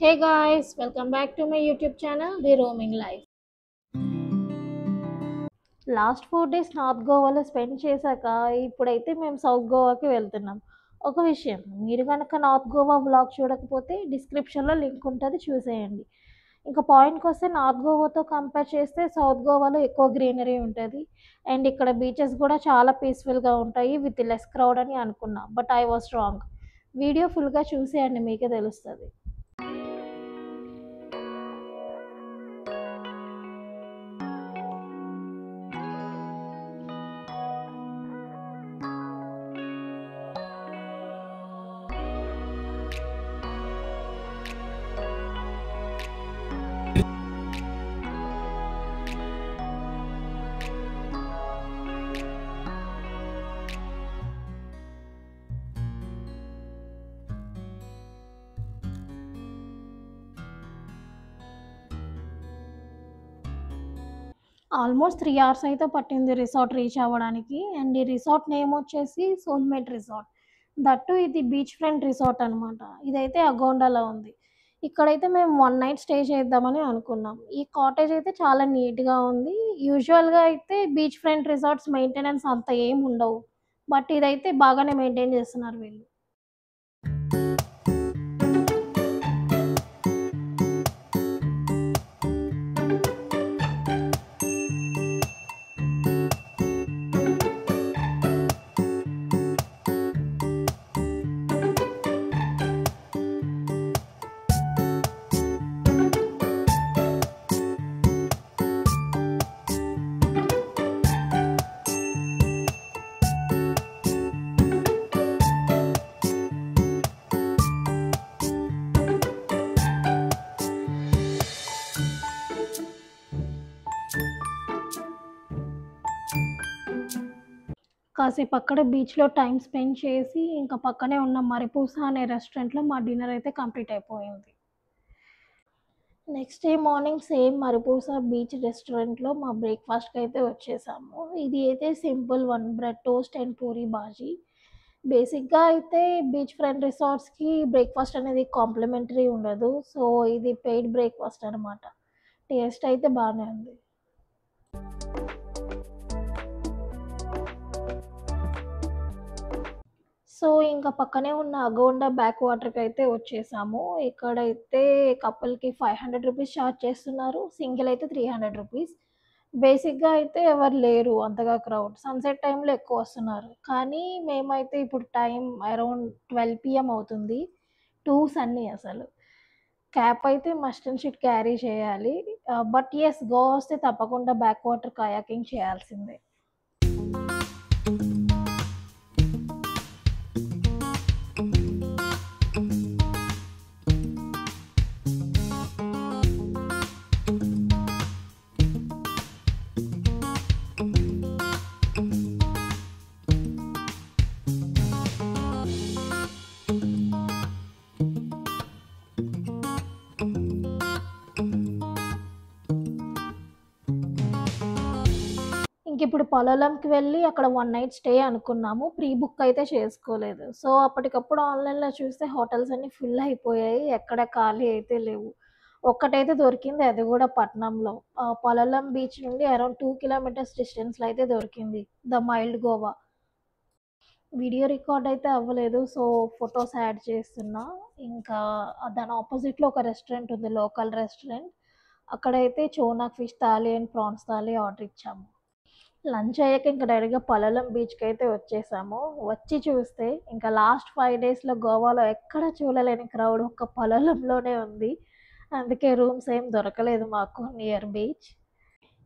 Hey guys, welcome back to my YouTube channel, The Roaming Life. Last 4 days north గోవాలో spend చేశాక ఇప్పుడైతే మేము south గోవాకి వెళ్తున్నాం. ఒక విషయం, మీరు కనుక నార్త్ గోవా వ్లాగ్ చూడకపోతే డిస్క్రిప్షన్లో లింక్ ఉంటుంది, చూసేయండి. ఇంకా పాయింట్కి వస్తే నార్త్ గోవాతో కంపేర్ చేస్తే సౌత్ గోవాలో ఎక్కువ గ్రీనరీ ఉంటుంది అండ్ ఇక్కడ బీచెస్ కూడా చాలా పీస్ఫుల్గా ఉంటాయి విత్ లెస్ క్రౌడ్ అని అనుకున్నా, but I was wrong. Video ఫుల్గా చూసేయండి, మీకే తెలుస్తుంది. ఆల్మోస్ట్ 3 అవర్స్ అయితే పట్టింది రిసార్ట్ రీచ్ అవ్వడానికి. అండ్ ఈ రిసార్ట్ నేమ్ వచ్చేసి సోల్మేట్ రిసార్ట్. దట్టు ఇది బీచ్ ఫ్రంట్ రిసార్ట్ అనమాట. ఇదైతే అగోండాలో ఉంది. ఇక్కడైతే మేము 1 నైట్ స్టే చేద్దామని అనుకున్నాం. ఈ కాటేజ్ అయితే చాలా నీట్‌గా ఉంది. యూజువల్‌గా అయితే బీచ్ ఫ్రంట్ రిసార్ట్స్ మెయింటెనెన్స్ అంత ఏమి ఉండవు. బట్ ఇదైతే బాగానే మెయింటైన్ చేస్తున్నారు వీళ్ళు. కాసేపు అక్కడ బీచ్‌లో టైమ్ స్పెండ్ చేసి, ఇంకా పక్కనే ఉన్న మరిపూస అనే రెస్టారెంట్‌లో మా డిన్నర్ అయితే కంప్లీట్ అయిపోయింది. నెక్స్ట్ డే మార్నింగ్ సేమ్ మరిపూస బీచ్ రెస్టారెంట్‌లో మా బ్రేక్‌ఫాస్ట్‌కి అయితే వచ్చేసాము. ఇది అయితే simple one, bread toast and puri bhaji. బేసిక్‌గా అయితే బీచ్ ఫ్రంట్ రిసార్ట్స్‌కి బ్రేక్‌ఫాస్ట్ అనేది కాంప్లిమెంటరీ ఉండదు. సో, ఇది పెయిడ్ బ్రేక్‌ఫాస్ట్ అనమాట. టేస్ట్ అయితే బానే ఉంది. సో, ఇంక పక్కనే ఉన్న అగోండా బ్యాక్ వాటర్‌కైతే వచ్చేసాము. ఇక్కడైతే కపుల్‌కి రూ. 500 చార్జ్ చేస్తున్నారు. సింగిల్ అయితే రూ. 300. బేసిక్‌గా అయితే ఎవరు లేరు అంతగా క్రౌడ్. సన్‌సెట్ టైమ్‌లో ఎక్కువొస్తున్నారు. కానీ మేమైతే ఇప్పుడు టైం అరౌండ్ 12 పీఎం అవుతుంది. 2 సన్నీ అసలు. క్యాప్ అయితే మస్ట్ అండ్ షుడ్ క్యారీ చేయాలి. బట్ యెస్, గోవా వస్తే తప్పకుండా బ్యాక్ వాటర్ కయాకింగ్ చేయాల్సిందే. ఇంకిప్పుడు పొలాలంకి వెళ్ళి అక్కడ 1 నైట్ స్టే అనుకున్నాము. ప్రీ బుక్ అయితే చేసుకోలేదు. సో, అప్పటికప్పుడు ఆన్‌లైన్‌లో చూస్తే హోటల్స్ అన్నీ ఫుల్ అయిపోయాయి. ఎక్కడ ఖాళీ అయితే లేవు. ఒక్కటైతే దొరికింది, అది గూడా పట్నంలో. పొలాలం బీచ్ నుండి అరౌండ్ 2 కిలోమీటర్స్ డిస్టెన్స్‌లో అయితే దొరికింది. The mild Goa. Video record అయితే అవ్వలేదు. సో, ఫోటోస్ యాడ్ చేస్తున్నా. ఇంకా దాని అపోజిట్‌లో ఒక రెస్టారెంట్ ఉంది, లోకల్ రెస్టారెంట్. అక్కడైతే చోనాక్ fish thali and prawns thali order ఇచ్చాము. లంచ్ అయ్యాక ఇంక డైరెక్ట్‌గా పలలం బీచ్‌కైతే వచ్చేసాము. వచ్చి చూస్తే ఇంకా లాస్ట్ 5 డేస్‌లో గోవాలో ఎక్కడ చూడలేని క్రౌడ్ ఒక్క పలలంలోనే ఉంది. అందుకే రూమ్స్ ఏం దొరకలేదు మాకు నియర్ బీచ్.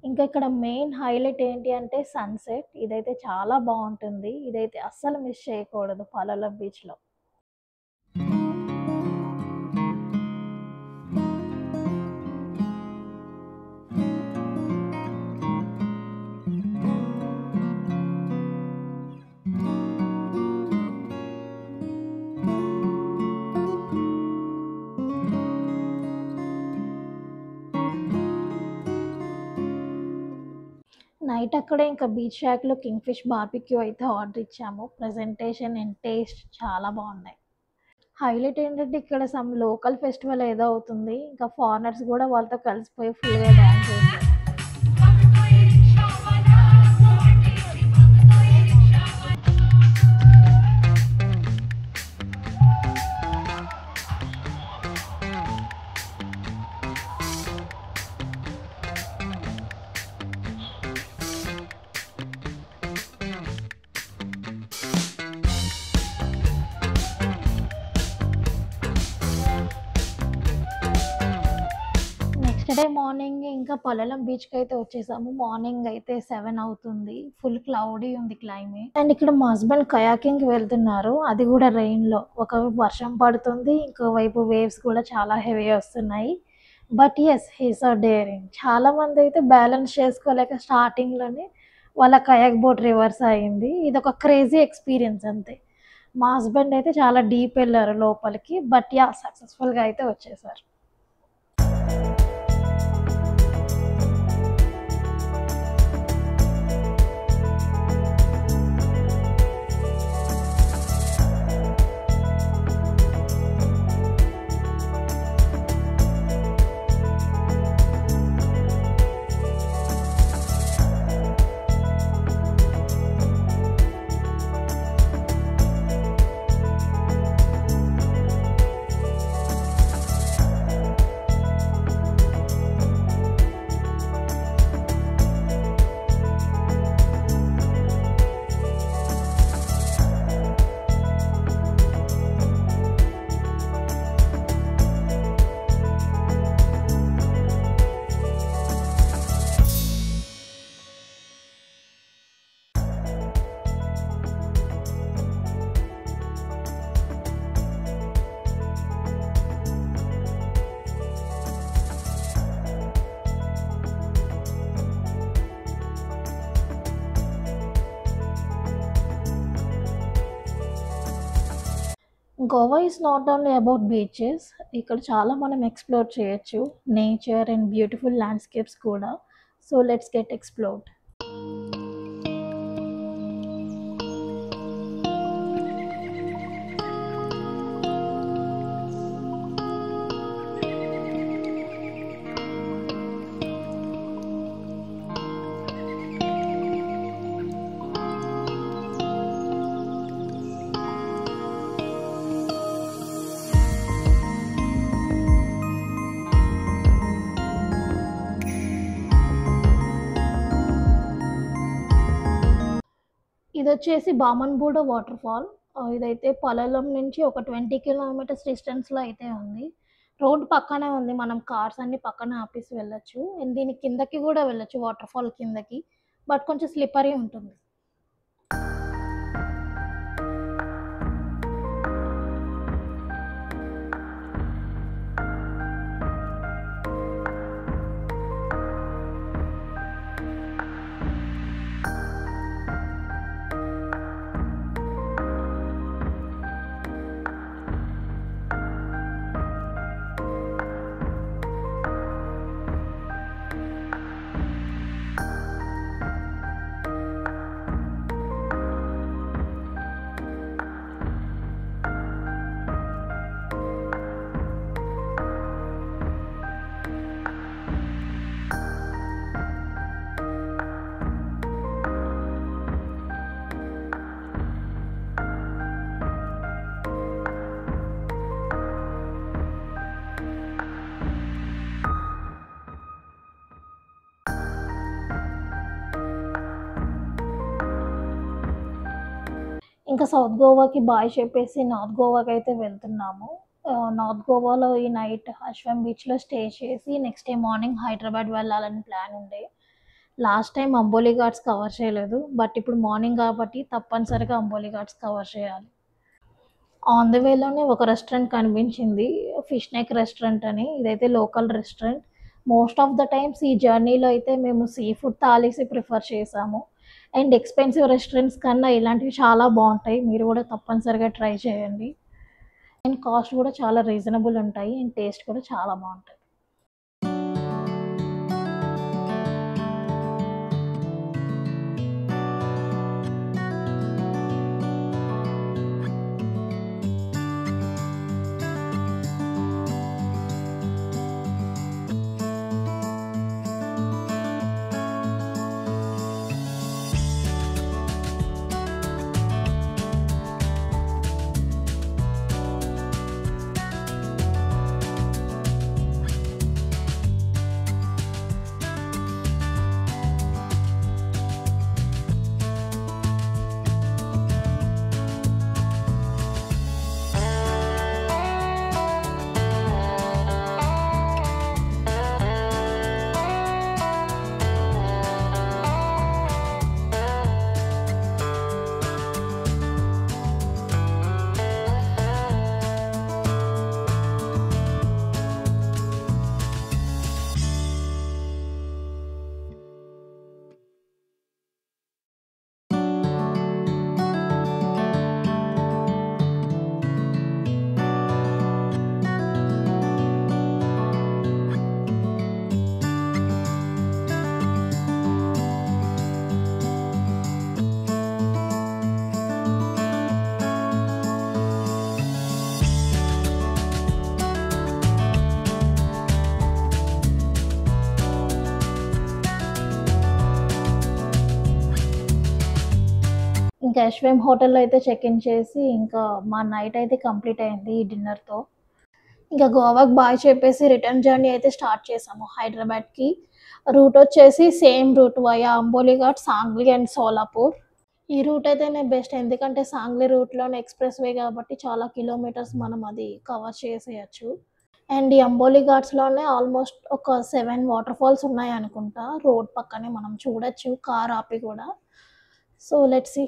ఇంకా ఇక్కడ మెయిన్ హైలైట్ ఏంటి అంటే సన్‌సెట్. ఇదైతే చాలా బావుంటుంది. ఇదైతే అస్సలు మిస్ చేయకూడదు పలలం బీచ్‌లో. నైట్ అక్కడే ఇంకా బీచ్ షాక్‌లో కింగ్ ఫిష్ బార్బిక్యూ అయితే ఆర్డర్ ఇచ్చాము. ప్రెజెంటేషన్ అండ్ టేస్ట్ చాలా బావున్నాయి. హైలైట్ ఏంటంటే ఇక్కడ సమ్ లోకల్ ఫెస్టివల్ ఏదో అవుతుంది. ఇంకా ఫారినర్స్ గూడా వాళ్ళతో కలిసిపోయి ఫుల్‌గా డాన్స్ చేశారు. నెక్స్ట్ డే మార్నింగ్ ఇంకా పొల్లెలం బీచ్‌కైతే వచ్చేసాము. మార్నింగ్ అయితే 7 అవుతుంది. ఫుల్ క్లౌడీ ఉంది క్లైమేట్. అండ్ ఇక్కడ మా హస్బెండ్ కయాకింగ్‌కి వెళ్తున్నారు. అది కూడా రెయిన్‌లో. ఒకవైపు వర్షం పడుతుంది. ఇంకోవైపు వేవ్స్ కూడా చాలా హెవీ వస్తున్నాయి. But yes he is so daring. చాలామంది అయితే బ్యాలెన్స్ చేసుకోలేక స్టార్టింగ్‌లోనే వాళ్ళ కయాక్ బోట్ రివర్స్ అయింది. ఇదొక క్రేజీ ఎక్స్‌పీరియన్స్ అంతే. మా హస్బెండ్ అయితే చాలా డీప్ ఎళ్లారు లోపలికి. But yeah! సక్సెస్‌ఫుల్‌గా అయితే వచ్చేసారు. Goa is not only about beaches. ఇక్కడ చాలా మనం ఎక్స్‌ప్లోర్ చేయొచ్చు. నేచర్ అండ్ బ్యూటిఫుల్ ల్యాండ్‌స్కేప్స్ కూడా. So let's get explored. ఇదొచ్చేసి బామన్‌బూడో వాటర్‌ఫాల్. ఇదైతే పలలం నుంచి ఒక 20 కిలోమీటర్స్ డిస్టెన్స్‌లో అయితే ఉంది. రోడ్ పక్కనే ఉంది. మనం కార్స్ అన్నీ పక్కన ఆపేసి వెళ్ళొచ్చు. అండ్ దీని కిందకి గూడా వెళ్ళొచ్చు వాటర్‌ఫాల్ కిందకి. బట్ కొంచెం స్లిప్పరీ ఉంటుంది. ఇంకా సౌత్ గోవాకి బాయ్ చెప్పేసి నార్త్ గోవాకైతే వెళ్తున్నాము. నార్త్ గోవాలో ఈ నైట్ అశ్వం బీచ్‌లో స్టే చేసి నెక్స్ట్ డే మార్నింగ్ హైదరాబాద్ వెళ్ళాలని ప్లాన్ ఉండే. Last time Amboli Ghats cover చేయలేదు. బట్ ఇప్పుడు మార్నింగ్ కాబట్టి తప్పనిసరిగా అంబోలి ఘాట్స్ కవర్ చేయాలి. ఆన్ ద వేలోనే ఒక రెస్టారెంట్ కనిపించింది. ఫిష్ నెక్ రెస్టారెంట్ అని. ఇదైతే local restaurant. Most of the times ఈ జర్నీలో అయితే మేము సీ ఫుడ్ థాలీసే ప్రిఫర్ చేసాము. అండ్ ఎక్స్‌పెన్సివ్ రెస్టారెంట్స్ కన్నా ఇలాంటివి చాలా బావుంటాయి. మీరు కూడా తప్పనిసరిగా ట్రై చేయండి. అండ్ కాస్ట్ కూడా చాలా రీజనబుల్ ఉంటాయి. అండ్ టేస్ట్ కూడా చాలా బావుంటది. ఇంకా యశ్వేం హోటల్లో అయితే చెక్ ఇన్ చేసి ఇంకా మా నైట్ అయితే కంప్లీట్ అయింది ఈ డిన్నర్తో. ఇంకా గోవాకి బాయ్ చెప్పేసి రిటర్న్ జర్నీ అయితే స్టార్ట్ చేసాము హైదరాబాద్కి. రూట్ వచ్చేసి same route via Ambolighat, Sangli and Solapur. ఈ రూట్ అయితేనే బెస్ట్, ఎందుకంటే సాంగ్లీ రూట్లోనే ఎక్స్ప్రెస్ వే కాబట్టి చాలా కిలోమీటర్స్ మనం అది కవర్ చేసేయచ్చు. అండ్ ఈ అంబోలి ఘాట్స్లోనే ఆల్మోస్ట్ ఒక 7 వాటర్ ఫాల్స్ ఉన్నాయి అనుకుంటా. రోడ్ పక్కనే మనం చూడొచ్చు కార్ ఆపి కూడా. So let's see.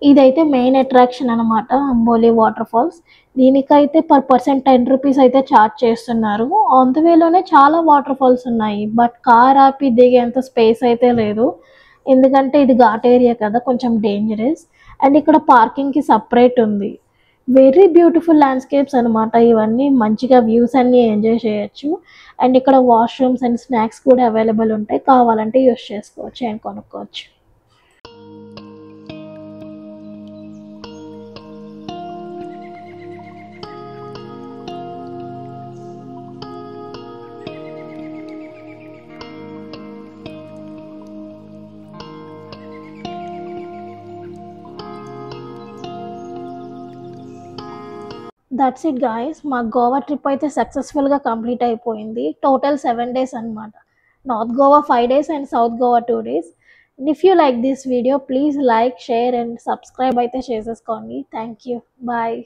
ఇదైతే మెయిన్ అట్రాక్షన్ అనమాట, అంబోలి వాటర్ ఫాల్స్. దీనికైతే పర్ పర్సన్ 10 రూపీస్ అయితే ఛార్జ్ చేస్తున్నారు. ఆన్ ద వేలోనే చాలా వాటర్ ఫాల్స్ ఉన్నాయి, బట్ కార్ ఆపి దిగేంత స్పేస్ అయితే లేదు, ఎందుకంటే ఇది ఘాట్ ఏరియా కదా, కొంచెం డేంజరస్. అండ్ ఇక్కడ పార్కింగ్కి సపరేట్ ఉంది. వెరీ బ్యూటిఫుల్ ల్యాండ్స్కేప్స్ అనమాట ఇవన్నీ, మంచిగా వ్యూస్ అన్నీ ఎంజాయ్ చేయొచ్చు. అండ్ ఇక్కడ వాష్రూమ్స్ అండ్ స్నాక్స్ కూడా అవైలబుల్ ఉంటాయి, కావాలంటే యూస్ చేసుకోవచ్చు అండ్ కొనుక్కోవచ్చు. దట్స్ ఇట్ గాయస్, మా గోవా ట్రిప్ అయితే సక్సెస్ఫుల్గా కంప్లీట్ అయిపోయింది. టోటల్ 7 days అనమాట. North Goa 5 days and south Goa 2 days. And if you like this video please like, share and subscribe అయితే చేసేసుకోండి. Thank you, bye.